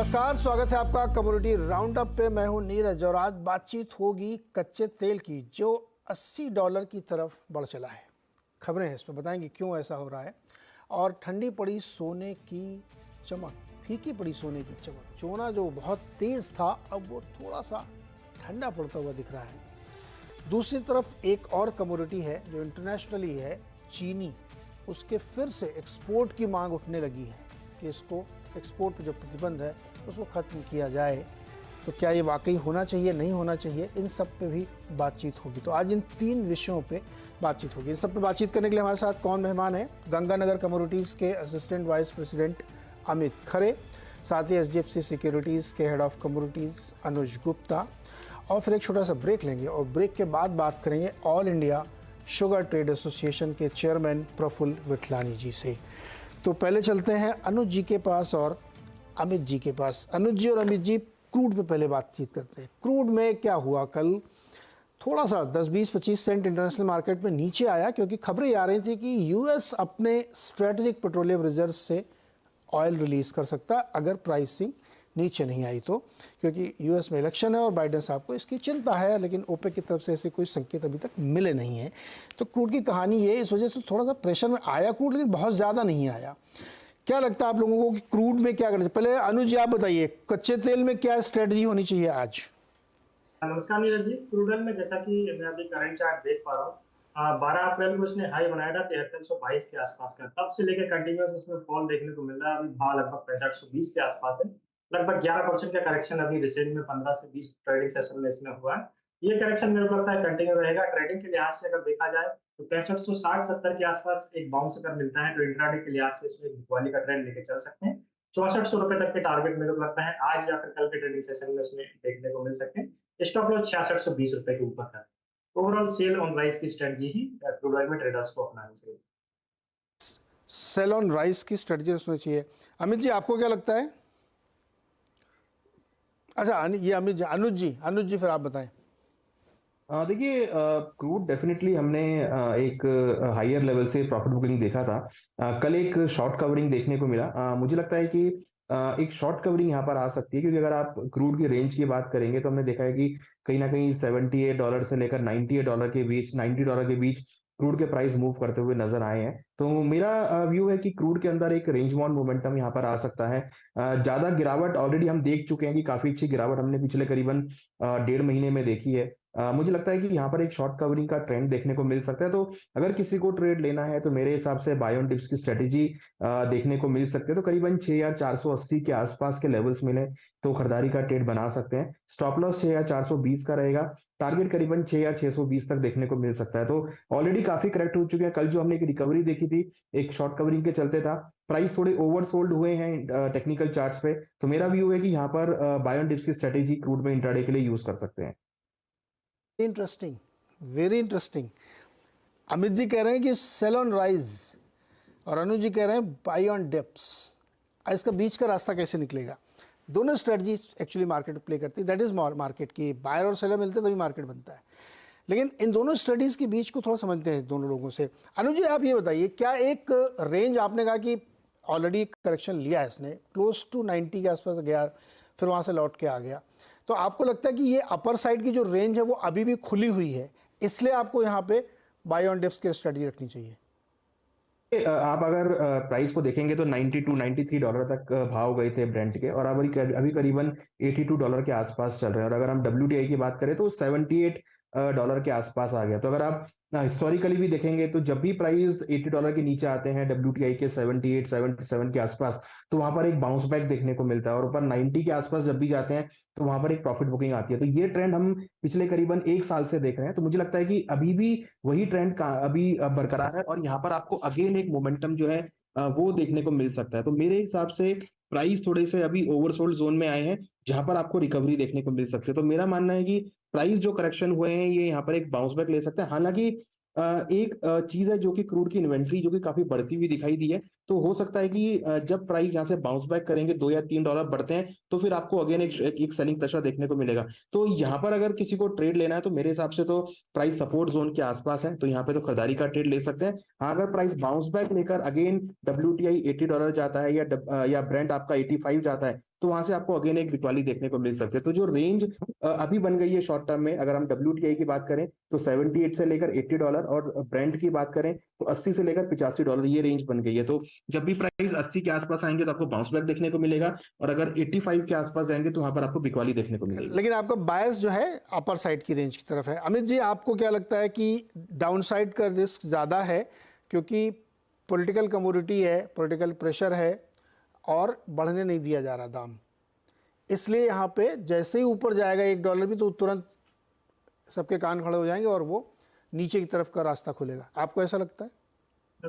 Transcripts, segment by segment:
नमस्कार, स्वागत है आपका कमोडिटी राउंड अप पे। मैं हूं नीरज और आज बातचीत होगी कच्चे तेल की जो $80 की तरफ बढ़ चला है। खबरें हैं, इस पर बताएंगे क्यों ऐसा हो रहा है। और ठंडी पड़ी सोने की चमक, फीकी पड़ी सोने की चमक। सोना जो बहुत तेज था अब वो थोड़ा सा ठंडा पड़ता हुआ दिख रहा है। दूसरी तरफ एक और कमोडिटी है जो इंटरनेशनली है, चीनी। उसके फिर से एक्सपोर्ट की मांग उठने लगी है कि इसको एक्सपोर्ट पर जो प्रतिबंध है उसको ख़त्म किया जाए। तो क्या ये वाकई होना चाहिए, नहीं होना चाहिए, इन सब पे भी बातचीत होगी। तो आज इन 3 विषयों पे बातचीट होगी। इन सब पे बातचीत करने के लिए हमारे साथ कौन मेहमान है? गंगानगर कमोडिटीज़ के assistant vice president Amit Khare, साथ ही HDFC सिक्योरिटीज़ के हेड ऑफ कमोडिटीज़ अनुज गुप्ता। और फिर एक छोटा सा ब्रेक लेंगे और ब्रेक के बाद बात करेंगे all India sugar trade association के चेयरमैन प्रफुल्ल विठलानी जी से। तो पहले चलते हैं अनुज जी के पास और अमित जी के पास। अनुज जी और अमित जी, क्रूड पे पहले बातचीत करते हैं। क्रूड में क्या हुआ? कल थोड़ा सा 10-20-25 सेंट इंटरनेशनल मार्केट में नीचे आया क्योंकि खबरें आ रही थी कि यूएस अपने स्ट्रेटेजिक पेट्रोलियम रिजर्व से ऑयल रिलीज कर सकता है अगर प्राइसिंग नीचे नहीं आई तो, क्योंकि यूएस में इलेक्शन है और बाइडेन साहब को इसकी चिंता है, लेकिन ओपेक की तरफ से ऐसे कोई संकेत अभी तक मिले नहीं है। तो क्रूड की कहानी ये, इस वजह से थोड़ा सा प्रेशर में आया क्रूड, लेकिन बहुत ज़्यादा नहीं आया। क्या लगता है आप लोगों को कि क्रूड में क्या करना चाहिए? पहले अनुज जी आप बताइए, कच्चे तेल में क्या स्ट्रेटजी होनी चाहिए आज? नमस्कार नीरज जी। क्रूड ऑयल में जैसा कि मैं अभी करंट चार्ट देख पा रहा हूँ, 12 अप्रैल को इसने हाई बनाया था 7322 के आसपास का। तब से लेकर कंटिन्यूस इसमें फॉल देखने को मिल रहा है। अभी भाव लगभग 6520 के आसपास है। लगभग 11% का करेक्शन अभी रिसेंट में 15 से 20 ट्रेडिंग सेशन में इसमें हुआ है। ये करेक्शन मेरे को लगता है कंटिन्यू रहेगा। ट्रेडिंग के लिहाज से अगर देखा जाए तो 6560-70 के आसपास एक बाउंस अगर मिलता है तो इंट्राडे के लिहाज से इसमें बिकवाली का ट्रेंड लेके चल सकते हैं। 6400 तक के टारगेट मेरे को लगता है आज या फिर कल के ट्रेडिंग सेशन में इसमें देखने को मिल सकते हैं। स्टॉप लॉस 6620 के ऊपर है। ओवरऑल सेल ऑन राइस की स्ट्रेटजी ही क्रूड ऑयल में ट्रेडर्स को अपनानी चाहिए। सेल ऑन राइस की स्ट्रेटजी उसमें चाहिए। अमित जी आपको क्या लगता है? अच्छा, ये अमित जी, अनुज जी फिर आप बताएं। देखिए, क्रूड डेफिनेटली हमने एक हायर लेवल से प्रॉफिट बुकिंग देखा था। कल एक शॉर्ट कवरिंग देखने को मिला। मुझे लगता है कि एक शॉर्ट कवरिंग यहाँ पर आ सकती है, क्योंकि अगर आप क्रूड की रेंज की बात करेंगे तो हमने देखा है कि कहीं ना कहीं $78 से लेकर $98 के बीच, $90 के बीच क्रूड के प्राइस मूव करते हुए नजर आए हैं। तो मेरा व्यू है कि क्रूड के अंदर एक रेंज बाउंड मोमेंटम यहाँ पर आ सकता है। ज्यादा गिरावट ऑलरेडी हम देख चुके हैं कि काफी अच्छी गिरावट हमने पिछले करीबन 1.5 महीने में देखी है। मुझे लगता है कि यहाँ पर एक शॉर्ट कवरिंग का ट्रेंड देखने को मिल सकता है। तो अगर किसी को ट्रेड लेना है तो मेरे हिसाब से बाय ऑन डिप्स की स्ट्रेटेजी देखने को मिल सकते हैं। तो करीबन 6480 के आसपास के लेवल्स मिले तो खरीदारी का ट्रेड बना सकते हैं। स्टॉप लॉस 6420 का रहेगा। टारगेट करीबन 6620 तक देखने को मिल सकता है। तो ऑलरेडी काफी करेक्ट हो चुके हैं। कल जो हमने एक रिकवरी देखी थी एक शॉर्ट कवरिंग के चलते था, प्राइस थोड़े ओवरसोल्ड हुए हैं टेक्निकल चार्ट्स पे। तो मेरा व्यू है कि यहाँ पर बाय ऑन डिप्स की स्ट्रेटेजी क्रूड में इंट्राडे के लिए यूज कर सकते हैं। Interesting, very interesting. Amit ji कह रहे हैं कि सेल ऑन राइज और अनुज जी कह रहे हैं बाई ऑन डिप्स। इसका बीच का रास्ता कैसे निकलेगा? दोनों स्ट्रेटजी एक्चुअली मार्केट प्ले करती है, दैट इज मार्केट की बायर और सेलर मिलते तभी मार्केट बनता है। लेकिन इन दोनों स्ट्रेटजीज के बीच को थोड़ा समझते हैं दोनों लोगों से। अनुज जी आप ये बताइए, क्या एक रेंज, आपने कहा कि ऑलरेडी करेक्शन लिया है इसने, क्लोज टू 90 के आसपास गया, फिर वहाँ से लौट के आ गया, तो आपको लगता है कि ये अपर साइड की जो रेंज है वो अभी भी खुली हुई है, इसलिए आपको यहाँ पे बाय ऑन डिप्स की स्ट्रेटजी रखनी चाहिए? आप अगर प्राइस को देखेंगे तो $92-93 तक भाव गए थे ब्रेंट के, और अभी करीबन $82 के आसपास चल रहे हैं। और अगर हम WTI की बात करें तो $78 के आसपास आ गया। तो अगर आप हिस्टोरिकली भी देखेंगे तो जब भी प्राइस $80 के नीचे आते हैं WTI के 78-77 के आसपास, तो वहां पर एक बाउंस बैक देखने को मिलता है। और ऊपर 90 के आसपास जब भी जाते हैं तो वहां पर एक प्रॉफिट बुकिंग आती है। तो ये ट्रेंड हम पिछले करीबन 1 साल से देख रहे हैं। तो मुझे लगता है कि अभी भी वही ट्रेंड का अभी बरकरार है, और यहाँ पर आपको अगेन एक मोमेंटम जो है वो देखने को मिल सकता है। तो मेरे हिसाब से प्राइस थोड़े से अभी ओवरसोल्ड जोन में आए हैं, जहां पर आपको रिकवरी देखने को मिल सकती है। तो मेरा मानना है कि प्राइस जो करेक्शन हुए हैं ये यहाँ पर एक बाउंस बैक ले सकते हैं। हालांकि एक चीज है जो कि क्रूड की इन्वेंट्री जो कि काफी बढ़ती हुई दिखाई दी है, तो हो सकता है कि जब प्राइस यहाँ से बाउंस बैक करेंगे, $2 या $3 बढ़ते हैं, तो फिर आपको अगेन एक सेलिंग प्रेशर देखने को मिलेगा। तो यहाँ पर अगर किसी को ट्रेड लेना है तो मेरे हिसाब से तो प्राइस सपोर्ट जोन के आसपास है, तो यहाँ पे तो खरीदारी का ट्रेड ले सकते हैं। हाँ, अगर प्राइस बाउंस बैक लेकर अगेन WTI $80 जाता है या ब्रेंट आपका 85 जाता है, तो वहां से आपको अगेन एक बिकवाली देखने को मिल सकती है। तो जो रेंज अभी बन गई है शॉर्ट टर्म में, अगर हम WTI की बात करें तो 78 से लेकर $80 और ब्रेंट की बात करें तो 80 से लेकर $85 ये रेंज बन गई है। तो जब भी प्राइस 80 के आसपास आएंगे तो आपको बाउंस बैक देखने को मिलेगा, और अगर 85 के आसपास जाएंगे तो वहां पर आपको बिकवाली देखने को मिलेगी। लेकिन आपका बायस जो है अपर साइड की रेंज की तरफ है। अमित जी, आपको क्या लगता है कि डाउन साइड का रिस्क ज़्यादा है क्योंकि पॉलिटिकल कमोडिटी है, पॉलिटिकल प्रेशर है और बढ़ने नहीं दिया जा रहा दाम, इसलिए यहाँ पे जैसे ही ऊपर जाएगा $1 भी तो तुरंत सबके कान खड़े हो जाएंगे और वो नीचे की तरफ का रास्ता खुलेगा? आपको ऐसा लगता है?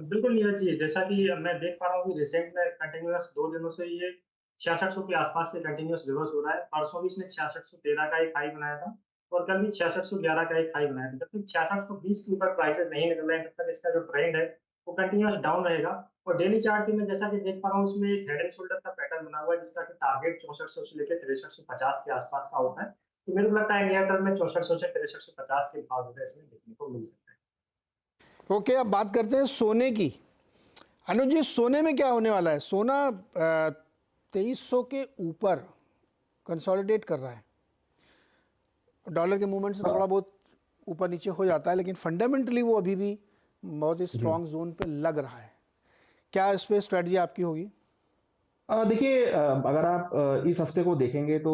बिल्कुल नीरज जी, जैसा कि मैं देख पा रहा हूँ कि रिसेंट में कंटिन्यूअस 2 दिनों से ये 6600 के आसपास से कंटिन्यूअस रिवर्स हो रहा है। परसों भी इसने 6613 का एक हाई बनाया था और कल भी 6611 का एक हाई बनाया था। जब तक 6620 के ऊपर प्राइसेस नहीं निकल रहे हैं तब तक इसका जो ट्रेंड है वो कंटिन्यूअस डाउन रहेगा। और डेली चार्ट में जैसा कि देख पा रहा हूँ उसमें एक हेड एंड शोल्डर का पैटर्न बना हुआ है जिसका कि टारगेट 6400 से लेकर 6350 के आसपास का होता है। तो मेरे को लगता है नियर टर्म में 6400 से 6350 के भाव जो है इसमें देखने को मिल सकता है। ओके, अब बात करते हैं सोने की। अनुज जी, सोने में क्या होने वाला है? सोना 2300 के ऊपर कंसोलिडेट कर रहा है। डॉलर के मूवमेंट से थोड़ा बहुत ऊपर नीचे हो जाता है, लेकिन फंडामेंटली वो अभी भी बहुत ही स्ट्रॉन्ग जोन पे लग रहा है। क्या इस पे स्ट्रेटजी आपकी होगी? देखिए, अगर आप इस हफ्ते को देखेंगे तो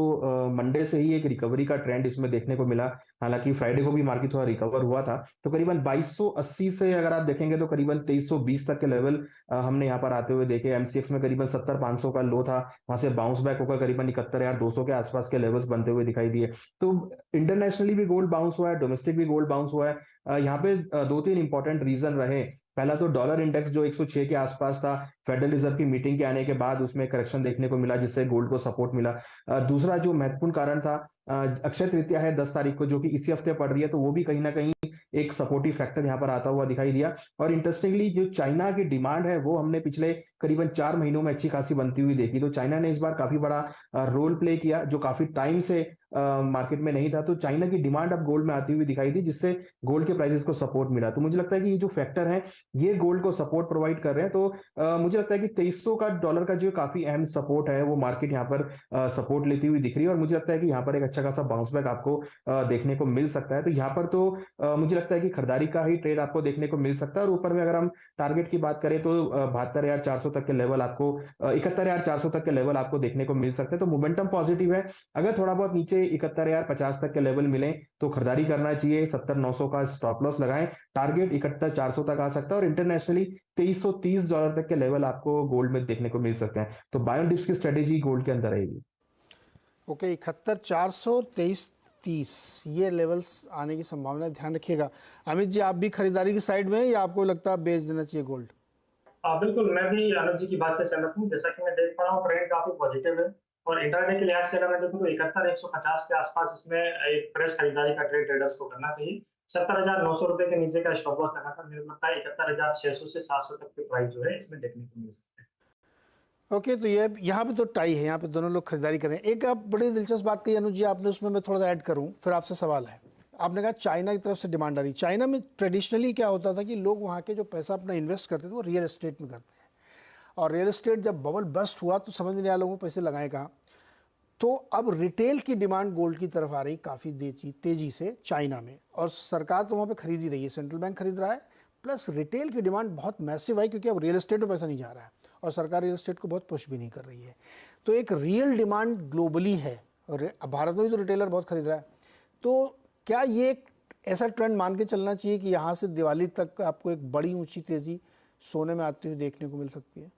मंडे से ही एक रिकवरी का ट्रेंड इसमें देखने को मिला। हालांकि फ्राइडे को भी मार्केट थोड़ा रिकवर हुआ था, तो करीबन 2280 से अगर आप देखेंगे तो करीबन 2320 तक के लेवल हमने यहाँ पर आते हुए देखे। एमसीएक्स में करीबन 70500 का लो था, वहां से बाउंस बैक होकर करीबन 71200 के आसपास के लेवल्स बनते हुए दिखाई दिए। तो इंटरनेशनली भी गोल्ड बाउंस हुआ है, डोमेस्टिक भी गोल्ड बाउंस हुआ है। यहाँ पे दो तीन इंपॉर्टेंट रीजन रहे। पहला तो डॉलर इंडेक्स जो 106 के आसपास था, फेडरल रिजर्व की मीटिंग के आने के बाद उसमें करेक्शन देखने को मिला जिससे गोल्ड को सपोर्ट मिला। दूसरा जो महत्वपूर्ण कारण था, अक्षय तृतीया है 10 तारीख को जो कि इसी हफ्ते पड़ रही है, तो वो भी कहीं ना कहीं एक सपोर्टिव फैक्टर यहाँ पर आता हुआ दिखाई दिया। और इंटरेस्टिंगली जो चाइना की डिमांड है वो हमने पिछले करीबन 4 महीनों में अच्छी खासी बनती हुई देखी। तो चाइना ने इस बार काफी बड़ा रोल प्ले किया जो काफी टाइम से मार्केट में नहीं था। तो चाइना की डिमांड अब गोल्ड में आती हुई दिखाई दी जिससे गोल्ड के प्राइसेस को सपोर्ट मिला। तो मुझे लगता है कि ये जो फैक्टर है ये गोल्ड को सपोर्ट प्रोवाइड कर रहे हैं। तो मुझे लगता है कि 2300 का डॉलर का जो काफी अहम सपोर्ट है वो मार्केट यहाँ पर सपोर्ट लेती हुई दिख रही है, और मुझे लगता है कि यहाँ पर एक अच्छा खासा बाउंस बैक आपको देखने को मिल सकता है। तो यहाँ पर तो मुझे लगता है कि खरीदारी का ही ट्रेड आपको देखने को मिल सकता है। और ऊपर में अगर हम टारगेट की बात करें तो 72,400 तक के लेवल आपको 71,400 तक के लेवल आपको देखने को मिल सकते हैं। तो मोमेंटम पॉजिटिव है। अगर थोड़ा बहुत नीचे 71,050 तक के लेवल मिले तो खरीदारी करना चाहिए। 70,900 का स्टॉप लॉस लगाएं। टारगेट 71,400 तक आ सकता है और इंटरनेशनली $2330 तक के लेवल आपको गोल्ड में देखने को मिल सकते हैं। तो बाय ऑन डिप्स की स्ट्रेटेजी गोल्ड के अंदर रहेगी। ओके, 71,400, 2330 ये लेवल्स आने की संभावना ध्यान रखिएगा। अमित जी, आप भी खरीदारी की साइड में हैं या आपको लगता है बेच देना चाहिए गोल्ड? बिल्कुल, मैं भी अनुज जी की बात से सहमत हूँ। जैसा कि मैं देख पा रहा हूँ ट्रेंड काफी पॉजिटिव है और इंटरडे के लिहाज से अगर मैं देखूँ तो 71,150 के आसपास इसमें एक फ्रेश खरीदारी का ट्रेड ट्रेडर्स को करना चाहिए। 70,900 रुपए के नीचे का स्टॉप लॉस लगाकर मेरे को लगता है 71,600 से 700 तक के प्राइस जो है इसमें देखने को मिल सकते हैं। ओके, तो ये यहाँ पे तो टाई है, यहाँ पे दोनों लोग खरीदारी करें। एक आप बड़ी दिलचस्प बात कही अनुज जी आपने, उसमें मैं थोड़ा सा ऐड करूँ फिर आपसे सवाल है। आपने कहा चाइना की तरफ से डिमांड आ रही। चाइना में ट्रेडिशनली क्या होता था कि लोग वहाँ के जो पैसा अपना इन्वेस्ट करते थे वो रियल एस्टेट में करते हैं, और रियल एस्टेट जब बबल बस्ट हुआ तो समझ में नहीं आया लोगों को पैसे लगाएं कहाँ। तो अब रिटेल की डिमांड गोल्ड की तरफ आ रही काफ़ी तेजी से चाइना में, और सरकार तो वहाँ पे खरीद ही रही है, सेंट्रल बैंक खरीद रहा है, प्लस रिटेल की डिमांड बहुत मैसिव आई क्योंकि अब रियल एस्टेट में पैसा नहीं जा रहा है और सरकार रियल एस्टेट को बहुत पुश भी नहीं कर रही है। तो एक रियल डिमांड ग्लोबली है और भारत में भी तो रिटेलर बहुत खरीद रहा है। तो क्या ये एक ऐसा ट्रेंड मान के चलना चाहिए कि यहाँ से दिवाली तक आपको एक बड़ी ऊंची तेज़ी सोने में आती हुई देखने को मिल सकती है?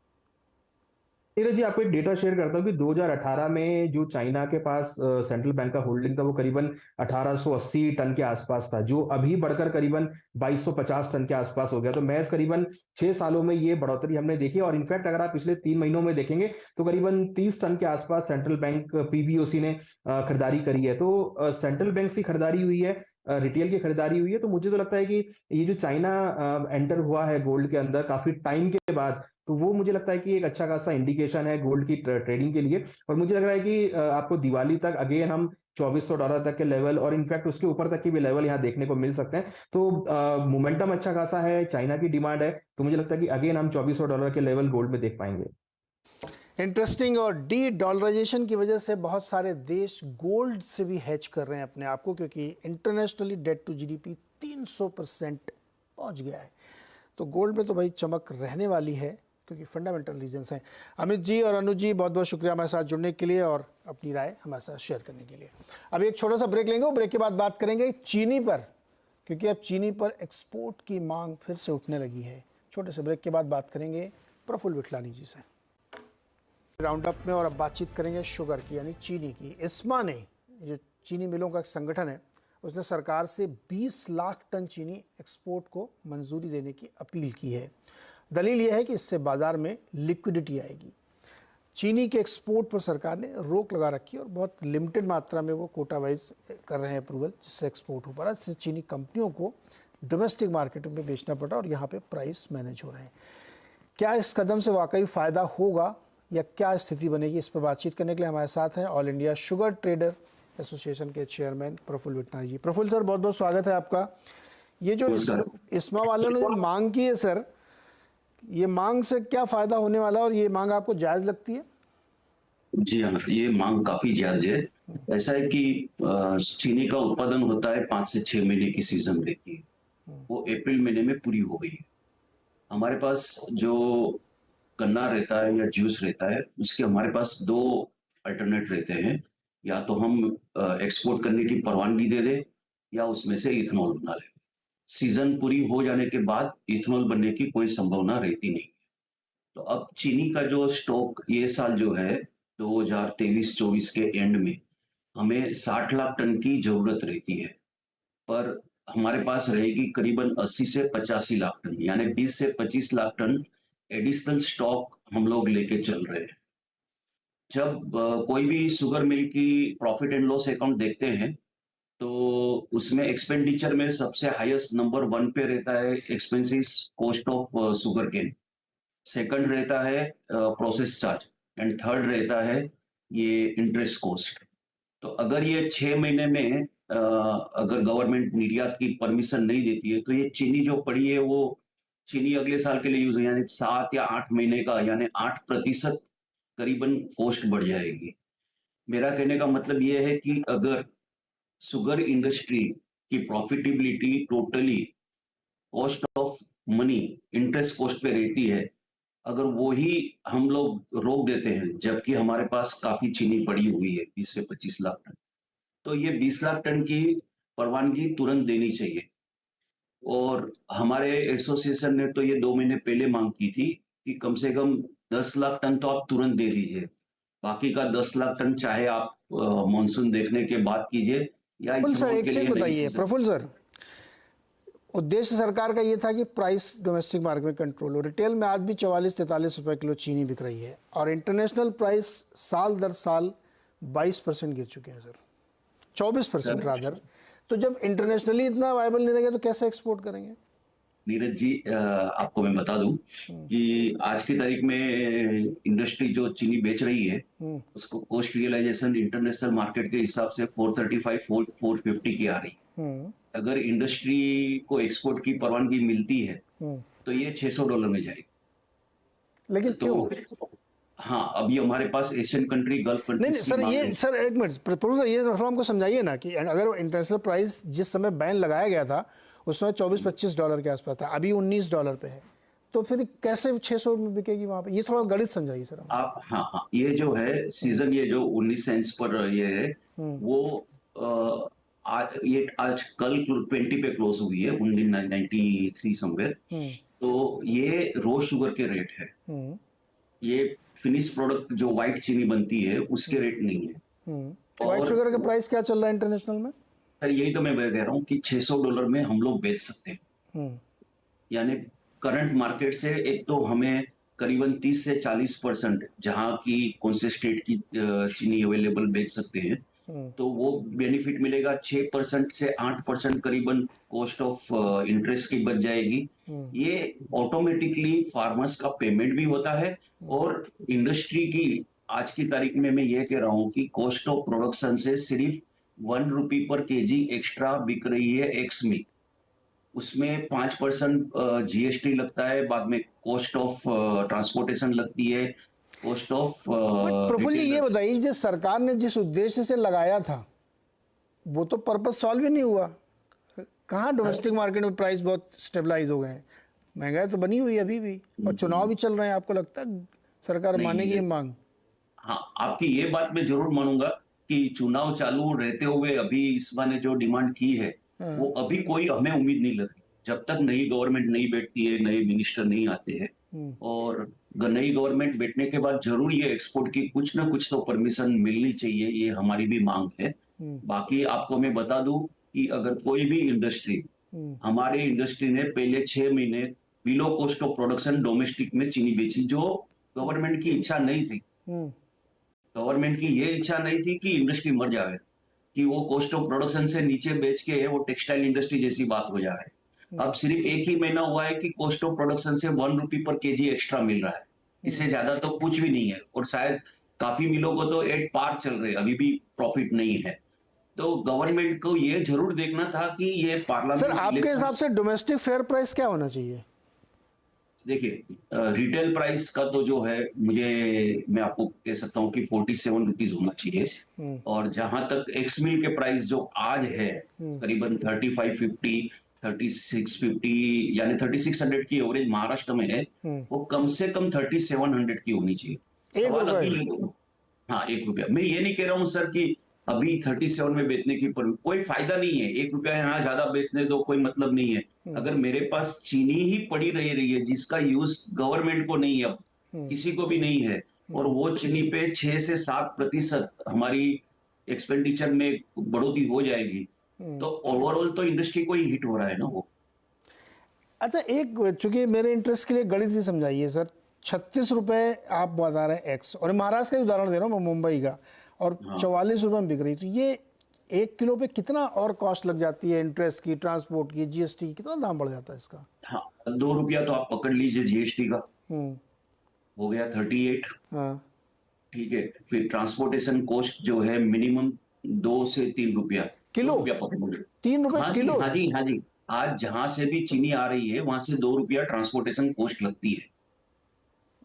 नीरज जी, आपको एक डेटा शेयर करता हूँ कि 2018 में जो चाइना के पास सेंट्रल बैंक का होल्डिंग था वो करीबन 1880 टन के आसपास था, जो अभी बढ़कर करीबन 2250 टन के आसपास हो गया। तो महज करीबन 6 सालों में ये बढ़ोतरी हमने देखी। और इनफैक्ट अगर आप पिछले 3 महीनों में देखेंगे तो करीबन 30 टन के आसपास सेंट्रल बैंक पीबीओसी ने खरीदारी करी है। तो सेंट्रल बैंक की खरीदारी हुई है, रिटेल की खरीदारी हुई है। तो मुझे तो लगता है कि ये जो चाइना एंटर हुआ है गोल्ड के अंदर काफी टाइम के बाद, तो वो मुझे लगता है कि एक अच्छा खासा इंडिकेशन है गोल्ड की ट्रेडिंग के लिए। और मुझे लग रहा है कि आपको दिवाली तक अगेन हम $2400 तक के लेवल और इनफैक्ट उसके ऊपर तक के भी लेवल यहाँ देखने को मिल सकते हैं। तो मोमेंटम अच्छा खासा है, चाइना की डिमांड है, तो मुझे लगता है कि अगेन हम $2400 के लेवल गोल्ड में देख पाएंगे। इंटरेस्टिंग। और डी डॉलराइजेशन की वजह से बहुत सारे देश गोल्ड से भी हेज कर रहे हैं अपने आप को, क्योंकि इंटरनेशनली डेट टू जीडीपी 300% पहुंच गया है। तो गोल्ड में तो भाई चमक रहने वाली है, क्योंकि फंडामेंटल रीजंस हैं। अमित जी और अनुज जी, बहुत बहुत शुक्रिया हमारे साथ जुड़ने के लिए और अपनी राय हमारे साथ शेयर करने के लिए। अभी एक छोटा सा ब्रेक लेंगे, और ब्रेक के बाद बात करेंगे चीनी पर, क्योंकि अब चीनी पर एक्सपोर्ट की मांग फिर से उठने लगी है। छोटे से ब्रेक के बाद बात करेंगे प्रफुल्ल विठलानी जी से राउंड अप में। और अब बातचीत करेंगे शुगर की, यानी चीनी की। इस्मा ने, जो चीनी मिलों का संगठन है, उसने सरकार से 20 लाख टन चीनी एक्सपोर्ट को मंजूरी देने की अपील की है। दलील यह है कि इससे बाजार में लिक्विडिटी आएगी। चीनी के एक्सपोर्ट पर सरकार ने रोक लगा रखी है और बहुत लिमिटेड मात्रा में वो कोटा वाइज कर रहे हैं अप्रूवल, जिससे एक्सपोर्ट हो पा रहा है। इससे चीनी कंपनियों को डोमेस्टिक मार्केट में बेचना पड़ रहा है और यहाँ पे प्राइस मैनेज हो रहे हैं। क्या इस कदम से वाकई फ़ायदा होगा या क्या स्थिति बनेगी, इस पर बातचीत करने के लिए हमारे साथ हैं all India sugar trader association के चेयरमैन प्रफुल्ल विठलानी जी। प्रफुल्ल सर, बहुत बहुत स्वागत है आपका। ये जो इस्मा वालों ने मांग की है सर, ये मांग से क्या फायदा होने वाला है और ये मांग आपको जायज लगती है? जी हाँ, ये मांग काफी जायज है। ऐसा है कि चीनी का उत्पादन होता है 5 से 6 महीने की सीजन रहती है, वो अप्रैल महीने में पूरी हो गई है। हमारे पास जो गन्ना रहता है या जूस रहता है, उसके हमारे पास 2 अल्टरनेट रहते हैं। या तो हम एक्सपोर्ट करने की परवानगी दे दें या उसमें से इथेनॉल बना लें। सीजन पूरी हो जाने के बाद इथेनॉल बनने की कोई संभावना रहती नहीं। तो अब चीनी का जो स्टॉक ये साल जो है 2023-24 के एंड में हमें 60 लाख टन की जरूरत रहती है, पर हमारे पास रहेगी करीबन 80 से 85 लाख टन, यानी 20 से 25 लाख टन एडिशनल स्टॉक हम लोग लेके चल रहे हैं। जब कोई भी शुगर मिल की प्रॉफिट एंड लॉस अकाउंट देखते हैं, तो उसमें एक्सपेंडिचर में सबसे हाईएस्ट नंबर 1 पे रहता है expenses cost of sugar cane, second रहता है प्रोसेस चार्ज, एंड थर्ड रहता है ये इंटरेस्ट कॉस्ट। तो अगर ये 6 महीने में अगर गवर्नमेंट निर्यात की परमिशन नहीं देती है, तो ये चीनी जो पड़ी है वो चीनी अगले साल के लिए यूज है, यानी 7 या 8 महीने का, यानी 8% करीबन कॉस्ट बढ़ जाएगी। मेरा कहने का मतलब ये है कि अगर शुगर इंडस्ट्री की profitability totally cost of money, interest cost पे रहती है, अगर वो ही हम लोग रोक देते हैं, जबकि हमारे पास काफी चीनी पड़ी हुई है 20 से 25 लाख टन, तो ये 20 लाख टन की परवानगी तुरंत देनी चाहिए। और हमारे एसोसिएशन ने तो ये 2 महीने पहले मांग की थी कि कम से कम 10 लाख टन तो आप तुरंत दे दीजिए, बाकी का 10 लाख टन चाहे आप मॉनसून देखने के बाद कीजिए या प्रफुल्ल सर, इथेनॉल एक के चीज लिए बताइए प्रफुल्ल सर, उद्देश्य सरकार का ये था कि प्राइस डोमेस्टिक मार्केट में कंट्रोल हो। रिटेल में आज भी 44-43 रुपए किलो चीनी बिक रही है और इंटरनेशनल प्राइस साल दर साल 22% गिर चुके हैं सर, 24% रादर। तो जब इंटरनेशनली इतना वायबल नहीं रहेगा तो कैसे एक्सपोर्ट करेंगे? नीरज जी, आपको मैं बता दूं कि आज की तारीख में इंडस्ट्री जो चीनी बेच रही है, उसको कॉस्ट रियलाइजेशन इंटरनेशनल मार्केट के हिसाब से 435-450 की आ रही है। अगर इंडस्ट्री को एक्सपोर्ट की परवानगी मिलती है तो ये $600 में जाएगी। लेकिन तो हाँ, अभी हमारे पास एशियन कंट्री, गल्फ कंट्री नहीं सर, ये सर एक मिनट प्रोफेसर, ये थोड़ा हमको समझाइए ना कि अगर इंटरनेशनल प्राइस जिस समय बैन लगाया गया था उस समय $24-25 के आसपास था, अभी $19 पे है, तो फिर कैसे 600 में बिकेगी वहां पे? ये थोड़ा गणित समझाइए सर आप। हाँ, ये जो है सीजन, ये जो 19 सेंट्स पर ये है, वो ये आज कल 20 पे क्लोज हुई है, 1993 समवेयर। तो ये रो शुगर के रेट है, ये फिनिश प्रोडक्ट जो व्हाइट चीनी बनती है उसके रेट नहीं है। व्हाइट शुगर का प्राइस क्या चल रहा है इंटरनेशनल में? सर यही तो मैं कह रहा हूँ कि $600 में हम लोग बेच सकते हैं, यानी करंट मार्केट से एक तो हमें करीबन 30 से 40% जहां की कौन से स्टेट की चीनी अवेलेबल बेच सकते हैं, तो वो बेनिफिट मिलेगा। 6% से 8% करीबन कॉस्ट ऑफ इंटरेस्ट की बच जाएगी। ये ऑटोमेटिकली फार्मर्स का पेमेंट भी होता है और इंडस्ट्री की आज की तारीख में मैं ये कह रहा हूँ कि कॉस्ट ऑफ प्रोडक्शन से सिर्फ 1 रुपी पर केजी एक्स्ट्रा बिक रही है एक्स मिल्क। उसमें 5% जीएसटी लगता है, बाद में कॉस्ट ऑफ ट्रांसपोर्टेशन लगती है, कॉस्ट ऑफ बट प्रफुल्ल जी ये बताइए, जिस सरकार ने जिस उद्देश्य से लगाया था वो तो पर्पस सॉल्व ही नहीं हुआ। कहाँ डोमेस्टिक मार्केट में प्राइस बहुत स्टेबलाइज हो गए हैं, महंगाई तो बनी हुई है अभी भी, और चुनाव भी चल रहे हैं। आपको लगता है सरकार मानेगी ये मांग? हाँ, आपकी ये बात मैं जरूर मानूंगा कि चुनाव चालू रहते हुए अभी इस बार ने जो डिमांड की है वो अभी कोई हमें उम्मीद नहीं लग रही। जब तक नई गवर्नमेंट नहीं बैठती है, नए मिनिस्टर नहीं आते हैं, और नई गवर्नमेंट बैठने के बाद जरूर ये एक्सपोर्ट की कुछ ना कुछ तो परमिशन मिलनी चाहिए, ये हमारी भी मांग है। बाकी आपको मैं बता दूं कि अगर कोई भी इंडस्ट्री, हमारे इंडस्ट्री ने पहले 6 महीने below cost of production domestic में चीनी बेची, जो गवर्नमेंट की इच्छा नहीं थी। गवर्नमेंट की ये इच्छा नहीं थी कि इंडस्ट्री मर जाए, कि वो कॉस्ट ऑफ प्रोडक्शन से नीचे बेच के वो टेक्सटाइल इंडस्ट्री जैसी बात हो जाए। अब सिर्फ एक ही महीना हुआ है कि कॉस्ट ऑफ प्रोडक्शन से 1 रुपी पर केजी एक्स्ट्रा मिल रहा है, इससे ज्यादा तो कुछ भी नहीं है। और शायद काफी मिलों को तो एट पार चल रहे, अभी भी प्रॉफिट नहीं है। तो गवर्नमेंट को ये जरूर देखना था कि ये पार्लियामेंट। सर आपके हिसाब से डोमेस्टिक फेयर प्राइस क्या होना चाहिए? देखिए, रिटेल प्राइस का तो जो है, मैं आपको कह सकता हूँ कि 47 रुपीज होना चाहिए। और जहां तक एक्स मिल के प्राइस जो आज है करीबन 3550, 3650, यानी 3600 की एवरेज महाराष्ट्र में है, वो कम से कम 3700 की होनी चाहिए। एक सवाल रुपए? अभी, हाँ 1 रुपया। मैं ये नहीं कह रहा हूँ सर कि अभी 37 में बेचने की कोई फायदा नहीं है। 1 रुपया यहाँ ज्यादा बेचने दो, कोई मतलब नहीं है। अगर मेरे पास चीनी ही पड़ी रही है जिसका यूज गवर्नमेंट को नहीं है, अब किसी को भी नहीं है, और वो चीनी पे 6 से 7% हमारी एक्सपेंडिचर में बढ़ोतरी हो जाएगी, तो ओवरऑल तो इंडस्ट्री को ही हिट हो रहा है ना वो। अच्छा, एक चूंकि मेरे इंटरेस्ट के लिए गणित ही समझाइए सर। 36 रुपए आप बता रहे हैं एक्स, और महाराष्ट्र का उदाहरण दे रहा हूँ मैं, मुंबई का, और 44 रुपए में बिक रही, तो ये 1 किलो पे कितना और कॉस्ट लग जाती है? इंटरेस्ट की, ट्रांसपोर्ट की, जीएसटी की, कितना दाम बढ़ जाता है इसका? हाँ, 2 रुपया तो आप पकड़ लीजिए जीएसटी का, हो गया 38। हाँ ठीक है, फिर ट्रांसपोर्टेशन कॉस्ट जो है मिनिमम 2 से 3 रुपया किलो? 2 रुपया पकड़ लीजिए। 3 रुपए हाँ जी, किलो? हाँ जी, हाँ जी। आज जहां से भी चीनी आ रही है वहां से 2 रुपया ट्रांसपोर्टेशन कॉस्ट लगती है।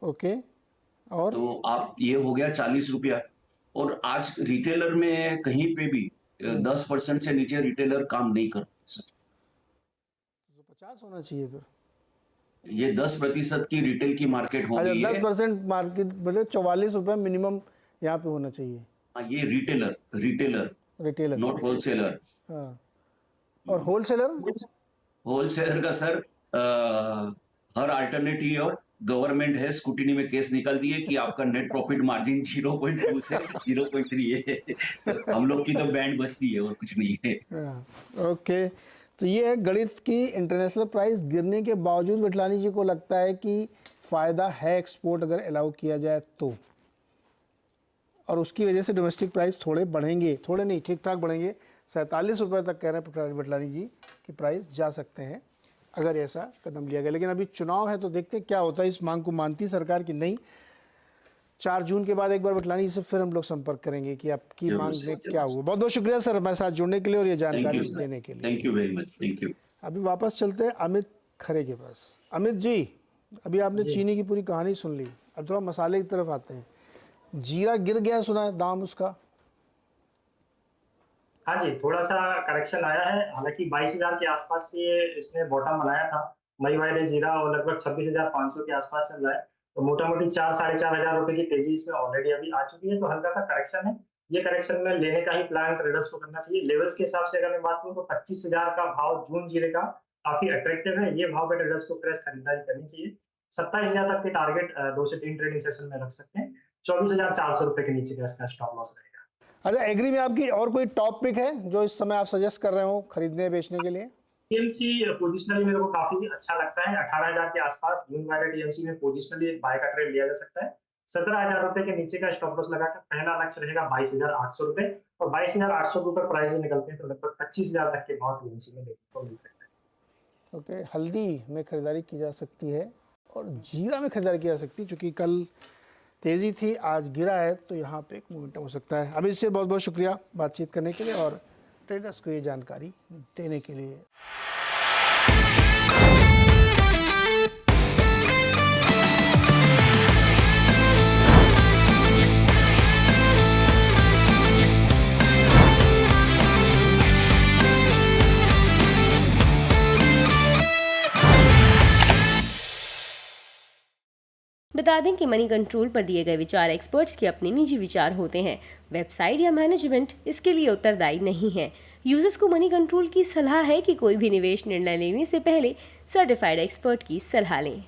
ओके, और तो आप ये हो गया 40 रुपया। और आज रिटेलर में कहीं पे भी 10% से नीचे रिटेलर काम नहीं कर सकते। 50 होना चाहिए फिर। ये 10% की रिटेल की मार्केट हो अच्छा, गई है। 10% मार्केट बोले 44 रुपए मिनिमम यहाँ पे होना चाहिए। हाँ, ये रिटेलर, रिटेलर, नॉट होलसेलर। हाँ। और होलसेलर? होलसेलर का सर हर अल्टरनेटिव, और गवर्नमेंट है स्कूटिनी में केस निकाल दिए कि आपका नेट प्रॉफिट मार्जिन 0.2 से 0.3 है। तो हम लोग की तो बैंड बजती है और कुछ नहीं है। ओके, तो ये है गणित की। इंटरनेशनल प्राइस गिरने के बावजूद विठलानी जी को लगता है कि फ़ायदा है एक्सपोर्ट अगर अलाउ किया जाए तो, और उसकी वजह से डोमेस्टिक प्राइस थोड़े बढ़ेंगे, थोड़े नहीं, ठीक ठाक बढ़ेंगे। 47 रुपये तक कह रहे हैं विठलानी जी कि प्राइस जा सकते हैं अगर ऐसा कदम लिया गया। लेकिन अभी चुनाव है तो देखते क्या होता है। इस मांग को मानती सरकार की नहीं। 4 जून के बाद एक बार विठलानी जी से फिर हम लोग संपर्क करेंगे कि आपकी मांग में क्या हुआ। बहुत बहुत शुक्रिया सर हमारे साथ जुड़ने के लिए और ये जानकारी देने के लिए। Thank you very much. Thank you. अभी वापस चलते हैं अमित खरे के पास। अमित जी, अभी आपने चीनी की पूरी कहानी सुन ली, अब थोड़ा मसाले की तरफ आते हैं। जीरा गिर गया सुना है दाम उसका? हाँ जी, थोड़ा सा करेक्शन आया है। हालांकि 22,000 के आसपास से इसने बॉटम बनाया था। मई वाले जीरा और लगभग 26,500 के आसपास चल रहा है। तो मोटा मोटी 4-4,500 रुपए की तेजी इसमें ऑलरेडी अभी आ चुकी है। तो हल्का सा करेक्शन है। ये करेक्शन में लेने का ही प्लान ट्रेडर्स को करना चाहिए। लेवल्स के हिसाब से अगर मैं बात करूँ तो 25,000 का भाव जून जीरे का काफी अट्रैक्टिव है। ये भाव पे ट्रेडर्स को फ्रेश खरीदारी करनी चाहिए। 27,000 तक के टारगेट 2 से 3 ट्रेडिंग सेशन में रख सकते हैं। 24,400 रुपए के नीचे का इसका स्टॉप लॉस रहेगा। अच्छा, एग्री में आपकी और कोई टॉप पिक है जो इस समय आप सजेस्ट कर रहे हो खरीदने बेचने के लिए? टीएमसी पोजिशनली मेरे को काफी अच्छा लगता है। 18,000 के आसपास जून वाले टीएमसी में पोजिशनली बाय का ट्रेड लिया जा सकता है। 17,000 रुपए के नीचे का स्टॉप लॉस लगाकर पहला लक्ष्य रहेगा 22,800 रुपए, और 22,800 के ऊपर प्राइस निकलते हैं तो लगभग 25,000 तक के भाव टीएमसी में देखने को मिल सकते हैं। ओके, हल्दी में खरीदारी की जा सकती है और जीरा में खरीदारी की जा सकती है, चूँकि कल तेज़ी थी, आज गिरा है, तो यहाँ पे एक मोमेंटम हो सकता है। अभी इससे बहुत बहुत शुक्रिया बातचीत करने के लिए और ट्रेडर्स को ये जानकारी देने के लिए। बता दें कि मनी कंट्रोल पर दिए गए विचार एक्सपर्ट्स के अपने निजी विचार होते हैं। वेबसाइट या मैनेजमेंट इसके लिए उत्तरदायी नहीं है। यूजर्स को मनी कंट्रोल की सलाह है कि कोई भी निवेश निर्णय लेने से पहले सर्टिफाइड एक्सपर्ट की सलाह लें।